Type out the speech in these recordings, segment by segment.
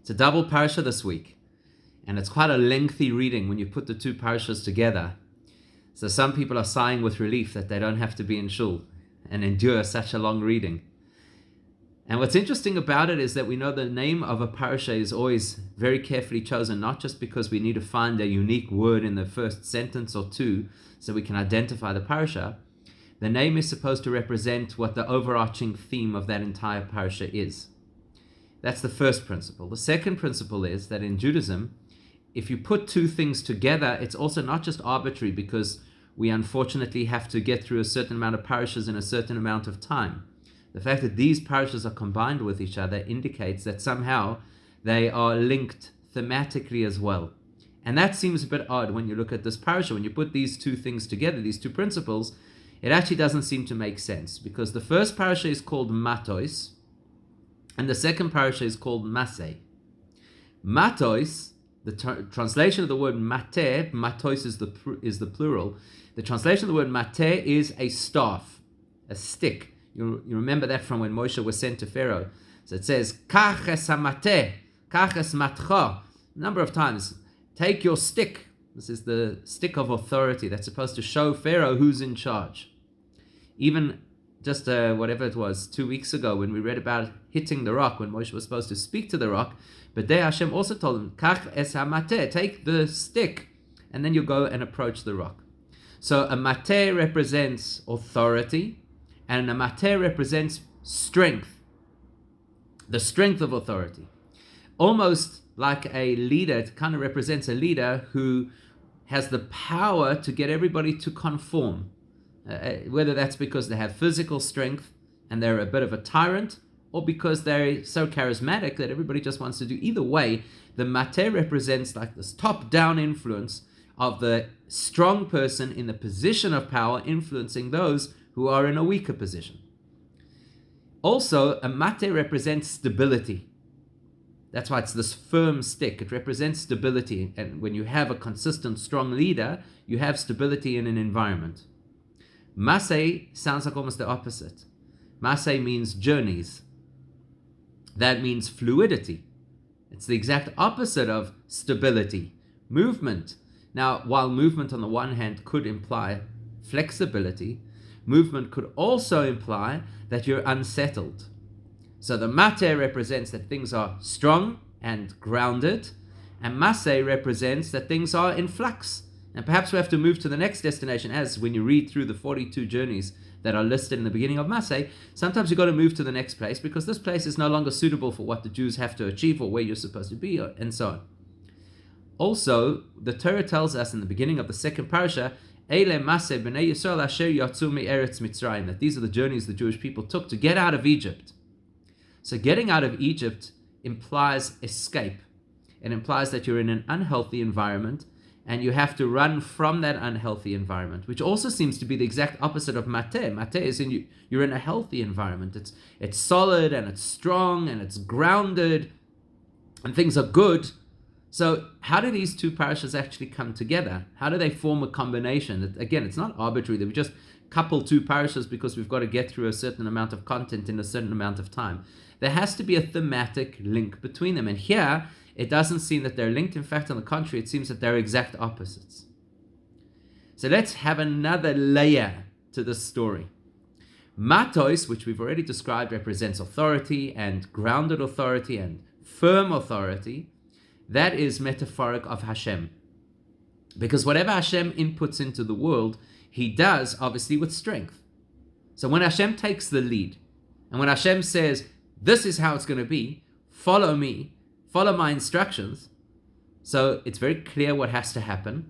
It's a double parsha this week, and it's quite a lengthy reading when you put the two parshas together. So some people are sighing with relief that they don't have to be in shul and endure such a long reading. And what's interesting about it is that we know the name of a parsha is always very carefully chosen, not just because we need to find a unique word in the first sentence or two so we can identify the parsha. The name is supposed to represent what the overarching theme of that entire parsha is. That's the first principle. The second principle is that in Judaism, if you put two things together, it's also not just arbitrary because we unfortunately have to get through a certain amount of parashas in a certain amount of time. The fact that these parashas are combined with each other indicates that somehow they are linked thematically as well. And that seems a bit odd when you look at this parasha. When you put these two things together, these two principles, it actually doesn't seem to make sense because the first parasha is called Matos and the second parasha is called Massei. Matos, the translation of the word mate, matos is the plural. The translation of the word mate is a staff, a stick. You remember that from when Moshe was sent to Pharaoh. So it says, Kach es hamate, kach es matcha. A number of times, take your stick. This is the stick of authority that's supposed to show Pharaoh who's in charge. Even just whatever it was, 2 weeks ago when we read about hitting the rock, when Moshe was supposed to speak to the rock, but there Hashem also told him, Kach es hamate, take the stick, and then you go and approach the rock. So a mate represents authority, and a mate represents strength, the strength of authority. Almost like a leader, it kind of represents a leader who has the power to get everybody to conform. Whether that's because they have physical strength and they're a bit of a tyrant, or because they're so charismatic that everybody just wants to do. Either way, the mate represents like this top-down influence of the strong person in the position of power influencing those who are in a weaker position. Also, a mate represents stability. That's why it's this firm stick. It represents stability. And when you have a consistent, strong leader, you have stability in an environment. Massei sounds like almost the opposite. Massei means journeys. That means fluidity. It's the exact opposite of stability, movement. Now, while movement on the one hand could imply flexibility, movement could also imply that you're unsettled. So the mate represents that things are strong and grounded, and massei represents that things are in flux. And perhaps we have to move to the next destination, as when you read through the 42 journeys that are listed in the beginning of Massei, sometimes you've got to move to the next place because this place is no longer suitable for what the Jews have to achieve or where you're supposed to be, and so on. Also, the Torah tells us in the beginning of the second parasha, Eile Massei b'nei Yisrael asher yatzu me'eretz Mitzrayim, that these are the journeys the Jewish people took to get out of Egypt. So getting out of Egypt implies escape. It implies that you're in an unhealthy environment and you have to run from that unhealthy environment, which also seems to be the exact opposite of mate. Mate is you're in a healthy environment. It's solid and it's strong and it's grounded and things are good. So how do these two parashas actually come together? How do they form a combination? Again, it's not arbitrary that we just couple two parashas because we've got to get through a certain amount of content in a certain amount of time. There has to be a thematic link between them. And here, it doesn't seem that they're linked. In fact, on the contrary, it seems that they're exact opposites. So let's have another layer to this story. Matos, which we've already described, represents authority and grounded authority and firm authority. That is metaphoric of Hashem. Because whatever Hashem inputs into the world, he does obviously with strength. So when Hashem takes the lead, and when Hashem says, this is how it's going to be, follow me, follow my instructions, so it's very clear what has to happen,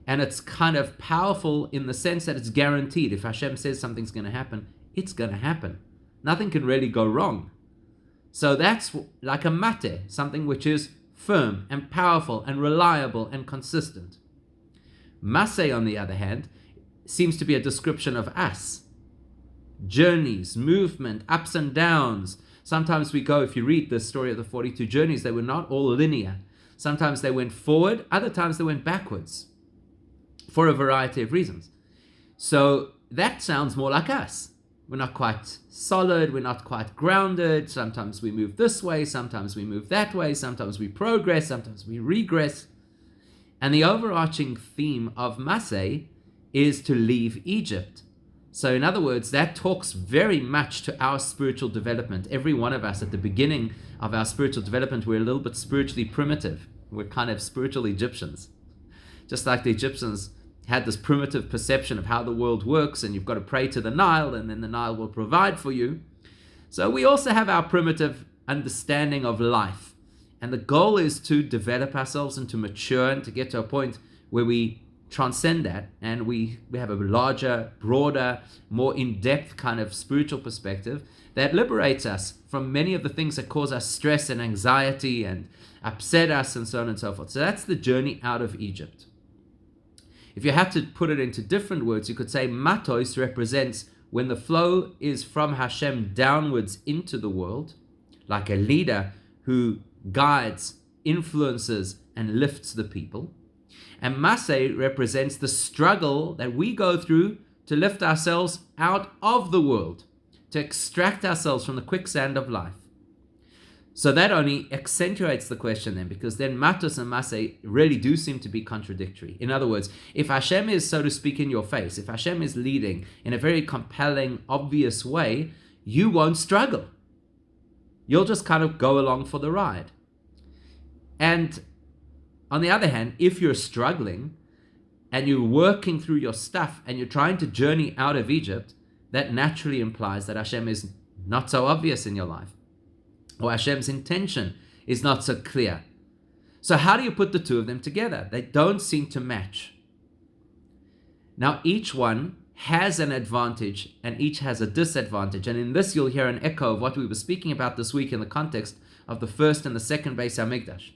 and it's kind of powerful in the sense that it's guaranteed. If Hashem says something's going to happen, it's going to happen. Nothing can really go wrong. So that's like a mate, something which is firm and powerful and reliable and consistent. Massei, on the other hand, seems to be a description of us. Journeys, movement, ups and downs. Sometimes we go, if you read the story of the 42 journeys, they were not all linear. Sometimes they went forward, other times they went backwards for a variety of reasons. So that sounds more like us. we're not quite solid, we're not quite grounded. Sometimes we move this way, sometimes we move that way, sometimes we progress, sometimes we regress. And the overarching theme of Massei is to leave Egypt. So in other words, that talks very much to our spiritual development. Every one of us at the beginning of our spiritual development, we're a little bit spiritually primitive. We're kind of spiritual Egyptians. Just like the Egyptians had this primitive perception of how the world works, and you've got to pray to the Nile, and then the Nile will provide for you. So we also have our primitive understanding of life. And the goal is to develop ourselves and to mature and to get to a point where we transcend that, and we have a larger, broader, more in-depth kind of spiritual perspective that liberates us from many of the things that cause us stress and anxiety and upset us and so on and so forth. So that's the journey out of Egypt. If you had to put it into different words, you could say Matos represents when the flow is from Hashem downwards into the world, like a leader who guides, influences, and lifts the people. And Massei represents the struggle that we go through to lift ourselves out of the world, to extract ourselves from the quicksand of life. So that only accentuates the question then, because then Matos and Massei really do seem to be contradictory. In other words, if Hashem is, so to speak, in your face, if Hashem is leading in a very compelling, obvious way, you won't struggle. You'll just kind of go along for the ride. And on the other hand, if you're struggling and you're working through your stuff and you're trying to journey out of Egypt, that naturally implies that Hashem is not so obvious in your life, or Hashem's intention is not so clear. So how do you put the two of them together? They don't seem to match. Now, each one has an advantage and each has a disadvantage. And in this, you'll hear an echo of what we were speaking about this week in the context of the first and the second Beis HaMikdash.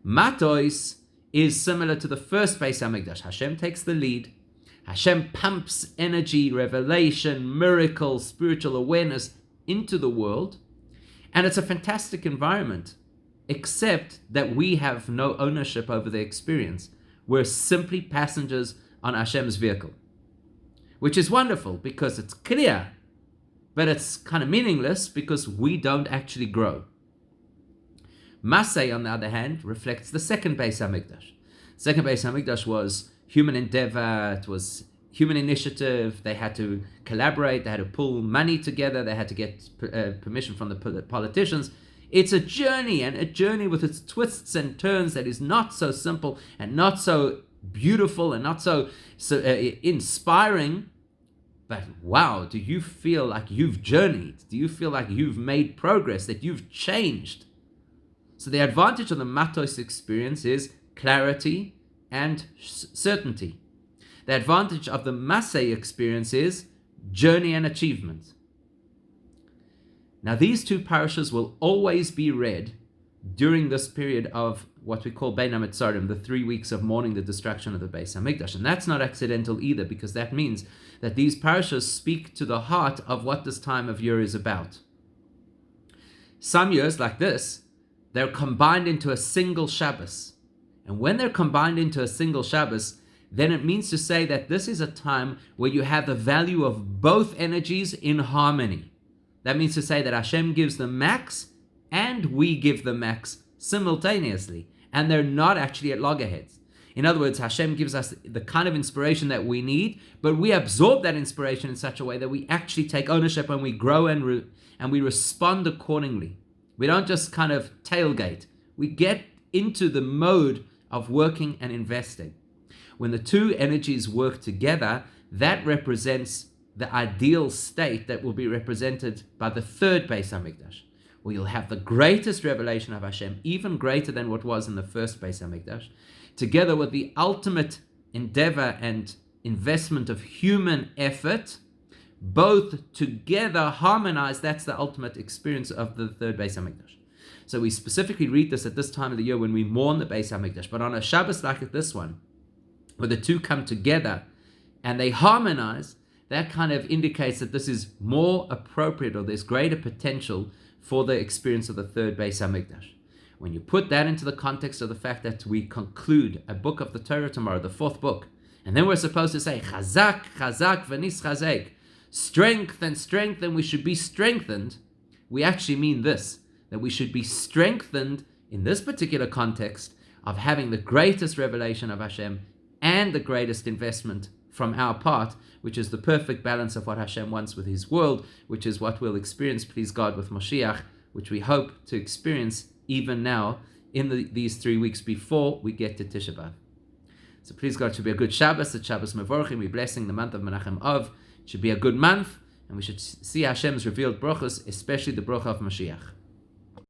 Matos is similar to the first Beis HaMikdash. Hashem takes the lead. Hashem pumps energy, revelation, miracle, spiritual awareness into the world. And it's a fantastic environment, except that we have no ownership over the experience. We're simply passengers on Hashem's vehicle, which is wonderful because it's clear, but it's kind of meaningless because we don't actually grow. Massei, on the other hand, reflects the second Beis HaMikdash. Second Beis HaMikdash was human endeavor, it was human initiative, they had to collaborate, they had to pull money together, they had to get permission from the politicians. It's a journey, and a journey with its twists and turns that is not so simple and not so beautiful and not so inspiring. But wow, do you feel like you've journeyed? Do you feel like you've made progress, that you've changed? So the advantage of the Matos experience is clarity and certainty. The advantage of the Massei experience is journey and achievement. Now, these two parashas will always be read during this period of what we call Bein HaMetzorim, the 3 weeks of mourning the destruction of the Beis HaMikdash. And that's not accidental either, because that means that these parashas speak to the heart of what this time of year is about. Some years, like this, they're combined into a single Shabbos. And when they're combined into a single Shabbos, then it means to say that this is a time where you have the value of both energies in harmony. That means to say that Hashem gives the max and we give the max simultaneously, and they're not actually at loggerheads. In other words, Hashem gives us the kind of inspiration that we need, but we absorb that inspiration in such a way that we actually take ownership and we grow and we respond accordingly. We don't just kind of tailgate. We get into the mode of working and investing. When the two energies work together, that represents the ideal state that will be represented by the third Beis HaMikdash, where you'll have the greatest revelation of Hashem, even greater than what was in the first Beis HaMikdash, together with the ultimate endeavor and investment of human effort, both together harmonized. That's the ultimate experience of the third Beis HaMikdash. So we specifically read this at this time of the year when we mourn the Beis HaMikdash, but on a Shabbos like this one, where the two come together and they harmonize, that kind of indicates that this is more appropriate, or there's greater potential for the experience of the third Beis HaMikdash. When you put that into the context of the fact that we conclude a book of the Torah tomorrow, the fourth book, and then we're supposed to say, Chazak, Chazak, v'nis chazek, strength and strength, and we should be strengthened, we actually mean this, that we should be strengthened in this particular context of having the greatest revelation of Hashem and the greatest investment from our part, which is the perfect balance of what Hashem wants with His world, which is what we'll experience, please God, with Mashiach, which we hope to experience even now in these 3 weeks before we get to Tisha B'Av. So please God, it should be a good Shabbos, the Shabbos Mevorchim, we're blessing the month of Menachem Av. It should be a good month, and we should see Hashem's revealed brachos, especially the bracha of Mashiach.